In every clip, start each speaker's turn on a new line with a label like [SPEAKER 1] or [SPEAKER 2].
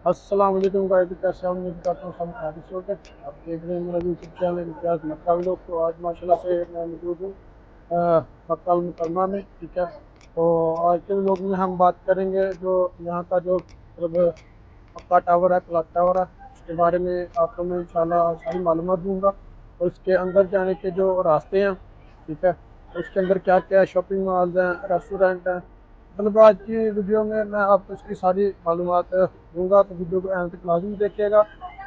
[SPEAKER 1] अस्सलाम वालेकुम गाइस, कैसे हैं? उम्मीद करता हूँ सब खैरियत से होंगे। आप देख रहे हैं मेरा यूट्यूब चैनल इम्तियाज़ मक्का व्लॉग। तो आज माशाल्लाह से मैं मौजूद हूँ मक्का अल मुकरमा में। ठीक है, तो आज के व्लॉग में हम बात करेंगे जो यहाँ का जो मतलब मक्का टावर है, क्लॉक टावर है, उसके बारे में आपको मैं इंशाल्लाह सारी मालूमात दूंगा। और उसके अंदर जाने के जो रास्ते हैं, ठीक है, उसके अंदर क्या क्या शॉपिंग मॉल हैं, रेस्टोरेंट हैं, मतलब आज की वीडियो में मैं आपको इसकी सारी मालूमात दूंगा। तो वीडियो को एंड तक लाजमी देखिएगा।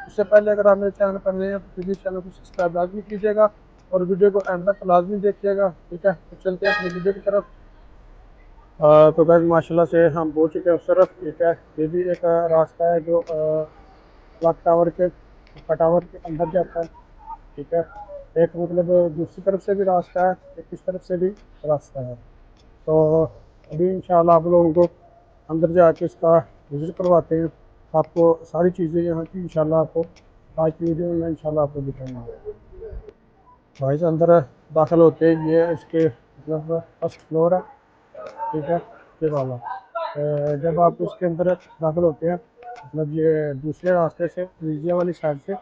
[SPEAKER 1] उससे पहले अगर आप मेरे चैनल पर नए हैं तो प्लीज़ चैनल को सब्सक्राइब लाजमी कीजिएगा और वीडियो को एंड तक लाजमी देखिएगा। ठीक है, तो चलते हैं अपनी वीडियो की तरफ। तो गाइस माशाल्लाह से हम पहुंच चुके हैं उस तरफ। ठीक है, ये भी एक रास्ता है जो क्लॉक टावर के टावर के अंदर जाता है। ठीक है, एक मतलब दूसरी तरफ से भी रास्ता है, एक इस तरफ से भी रास्ता है। तो अभी इंशाल्लाह आप लोगों को अंदर जाके इसका विज़िट करवाते हैं। आपको सारी चीज़ें यहाँ की इंशाल्लाह आपको आज की वीडियो में इंशाल्लाह आपको दिखाएंगे। भाई से अंदर दाखिल होते हैं, ये इसके मतलब फर्स्ट फ्लोर है। ठीक है, ये वाला जब आप इसके अंदर दाखिल होते हैं मतलब ये दूसरे रास्ते से रीजिया वाली साइड से,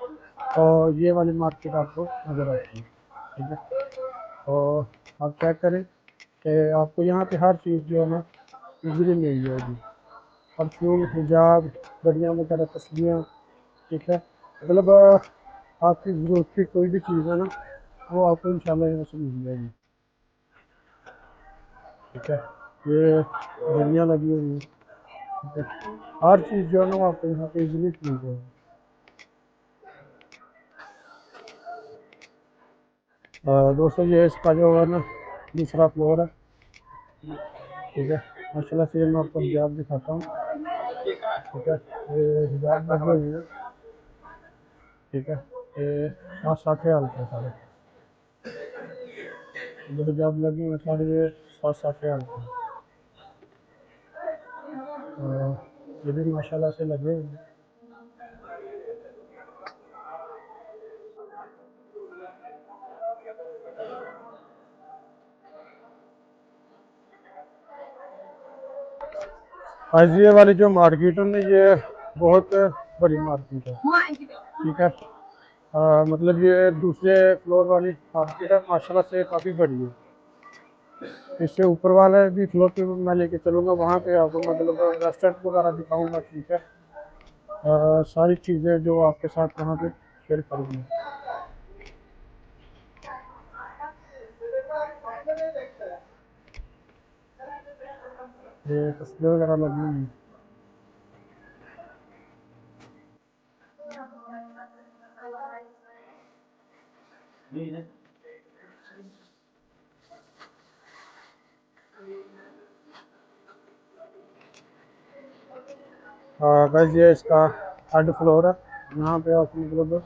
[SPEAKER 1] और ये वाली मार्केट आपको नज़र आती है। ठीक है, और आप चेक करें कि आपको यहाँ पे हर चीज़ जो है ना इजीली मिल जाएगी। परफ्यूम, हिजाब, घड़ियाँ वगैरह, तस्वीरें। ठीक है, मतलब आपकी ज़रूरत की कोई भी चीज़ है ना वो आपको इंशाल्लाह यहाँ से मिल जाएगी। ठीक है, ये घड़ियाँ लगी हुई हैं। ठीक है, हर चीज़ जो है ना वो आपको यहाँ पे इजीली मिल जाएगी। दोस्तों ये इसका जो है ना दूसरा फ्लोर है। ठीक है, माशाल्लाह से मैं आपको हिजाब दिखाता हूँ। ठीक है, ये हिजाब लगे हुए हैं। ठीक है, ये 60,000 के सारे जो हिजाब लगे हुए सारे ये 60,000 के। ये भी माशाल्लाह से लगे हुए हैं। आज ये वाली जो मार्केट है ना ये बहुत बड़ी मार्केट है। ठीक है, मतलब ये दूसरे फ्लोर वाली मार्केट है, माशाल्लाह से काफ़ी बड़ी है। इससे ऊपर वाला भी फ्लोर पे मैं लेके चलूँगा, वहाँ पे आपको मतलब रेस्टोरेंट वगैरह दिखाऊँगा। ठीक है, सारी चीज़ें जो आपके साथ वहाँ पे शेयर करूँगा। ये तस्वीर वगैरह लगी हुई हैं। बस ये इसका थर्ड फ्लोर है, यहाँ पे आप मतलब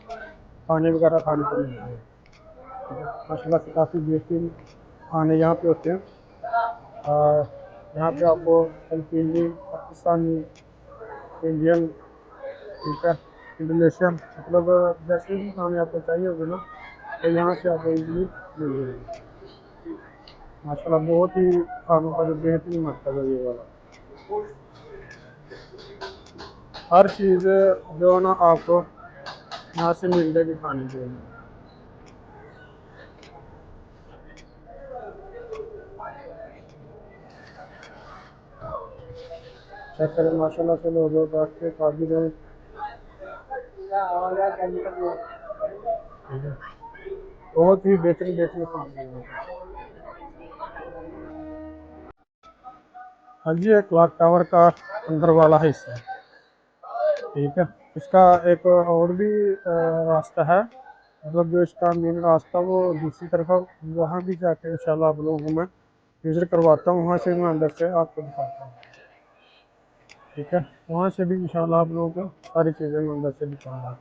[SPEAKER 1] खाने वगैरह खाने को मिलते हैं। ठीक है, माशाल्लाह से काफ़ी बेहतरीन खाने यहाँ पे होते हैं। यहाँ पे आपको फिलिपीनी, पाकिस्तानी, इंडियन, ठीक है, इंडोनेशियन, मतलब जैसे भी खाने आपको चाहिए होगा ना तो यहाँ से आपको इजीली मिल जाएगी। माशाल्लाह बहुत ही खानों का जो बेहतरीन मरकज़ है ये वाला। हर चीज़ जो है ना आपको यहाँ से मिल जाएगी खाने के लिए। चेक करें माशाल्लाह से लोग बात के काबिल हैं। ठीक है, बहुत ही बेहतरीन बेहतरीन खाने हैं। हाँ जी, ये क्लॉक टावर का अंदर वाला हिस्सा है। ठीक है, इसका एक और भी रास्ता है, मतलब जो इसका मेन रास्ता वो दूसरी तरफ है, वहाँ भी जाके इंशाल्लाह आप लोगों को मैं विजिट करवाता हूँ। वहाँ से मैं अंदर से आपको दिखाता हूँ। ठीक है, वहाँ से भी इंशाल्लाह आप लोगों को सारी चीज़ें मैं अंदर से दिखाऊँगा।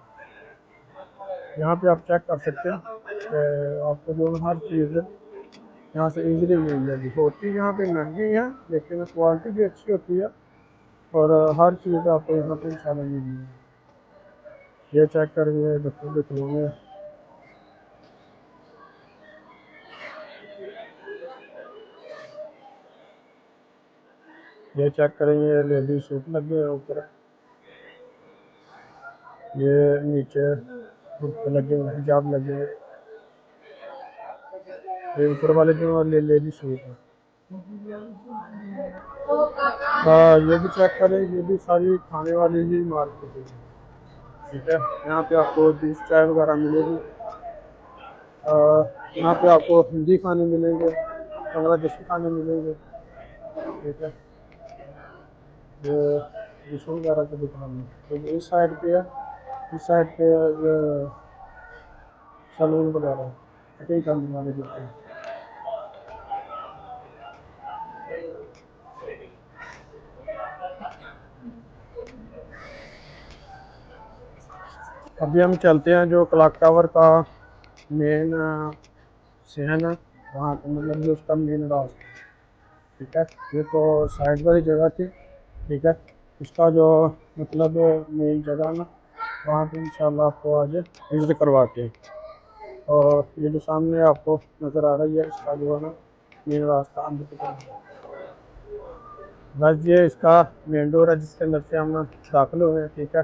[SPEAKER 1] यहाँ पे आप चेक कर सकते हैं कि आपको जो हर चीज़ यहाँ से इजीली मिल जाएगी। होती यहाँ पे महंगी है लेकिन क्वालिटी भी अच्छी होती है, और हर चीज़ आपको यहाँ पे इंशाल्लाह मिल जाएगी। ये चेक करेंगे बच्चों के खिलौने, ये चेक करेंगे लेडीज सूट लगे हैं ऊपर। ये नीचे लगे हुए हैं, हिजाब लगे हुए हैं। ये ऊपर वाले जो लेडीज सूट है। हाँ, ये भी चेक करें, ये भी सारी खाने वाली ही मार्केट है। ठीक है, यहाँ पे आपको डिश चाय वगैरह मिलेगी। यहाँ पे आपको हिंदी खाने मिलेंगे, बांग्लादेशी खाने मिलेंगे। ठीक है, ये डिश वगैरह की दुकान है। तो इस साइड पे है, इस साइड पे सलून वगैरह कटिंग करने वाले दुकान। अभी हम चलते हैं जो क्लॉक टावर का मेन सहन है, वहाँ पे मतलब जो उसका मेन रास्ता। ठीक है, ये तो साइड वाली जगह थी। ठीक है, इसका जो मतलब मेन जगह ना, वहाँ पे इंशाल्लाह आपको आज विजिट करवाते हैं। और ये जो सामने आपको नज़र आ रही है, इसका जो है ना मेन रास्ता अंदर की तरफ। बस ये इसका मेन डोर है जिसके अंदर से हम दाखिल हुए हैं। ठीक है,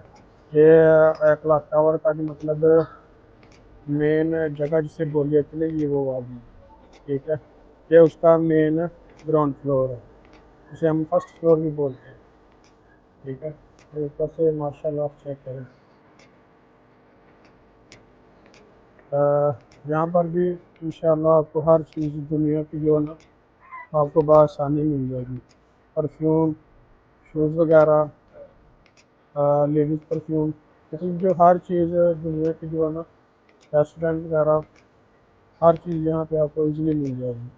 [SPEAKER 1] ये क्लॉक टावर का जो मतलब मेन जगह जिसे बोली जाती है, ये वो वाली। ठीक है, ये उसका मेन ग्राउंड फ्लोर है, जिसे हम फर्स्ट फ्लोर भी बोलते हैं। ठीक है, तो ऊपर से माशाल्लाह आप चेक करें, यहाँ पर भी इंशाल्लाह आपको हर चीज़ दुनिया की जो है ना आपको बआसानी मिल जाएगी। परफ्यूम, शूज़ वगैरह, लेडीज़ परफ्यूम, मतलब जो हर चीज़ दुनिया की जो है ना, रेस्टोरेंट वगैरह, हर चीज़ यहाँ पे आपको इजीली मिल जाएगी।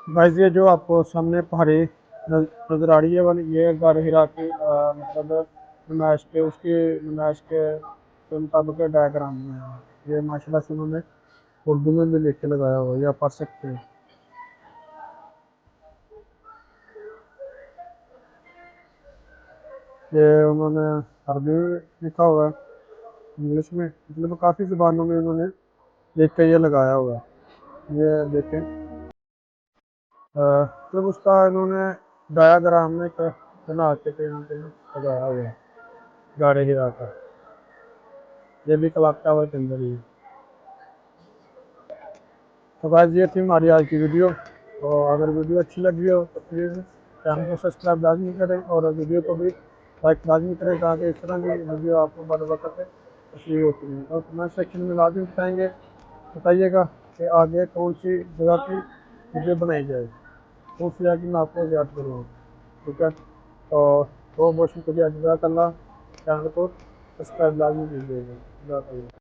[SPEAKER 1] गाइस, ये जो आपको सामने पहाड़ी नज़र आ रही है वाली, ये गार हिरा की मतलब नुमाइश के उसकी नुमाइश के मुताबिक डायग्राम में है। ये माशाल्लाह से उन्होंने उर्दू में भी लिख के लगाया हुआ है, या पढ़ सकते हैं। ये उन्होंने अरबी में लिखा हुआ है, इंग्लिश में, मतलब काफ़ी ज़ुबानों में उन्होंने लिख के ये लगाया हुआ है। ये देखें, मतलब उसका इन्होंने डायाग्राम में बना के यहाँ पे लगाया हुआ है गारे हिरा का। ये भी क्लॉक टावर के अंदर ही है। तो गाइस, ये थी हमारी आज की वीडियो। तो अगर वीडियो अच्छी लगी हो तो प्लीज़ चैनल को सब्सक्राइब लाजमी करें, और वीडियो को भी लाइक लाजमी करें, ताकि इस तरह की वीडियो आपको बर वक्त तस्वीर होती है। और कमेंट सेक्शन में लाजमी बताइएगा कि आगे कौन सी जगह की वीडियो बनाई जाए, कौन सी जगह की मैं आपको याद करूँगा। ठीक है, तो बहुत बहुत शुक्रिया, जज़ाकल्लाह। चैनल को सब्सक्राइब लाजमी कीजिएगा।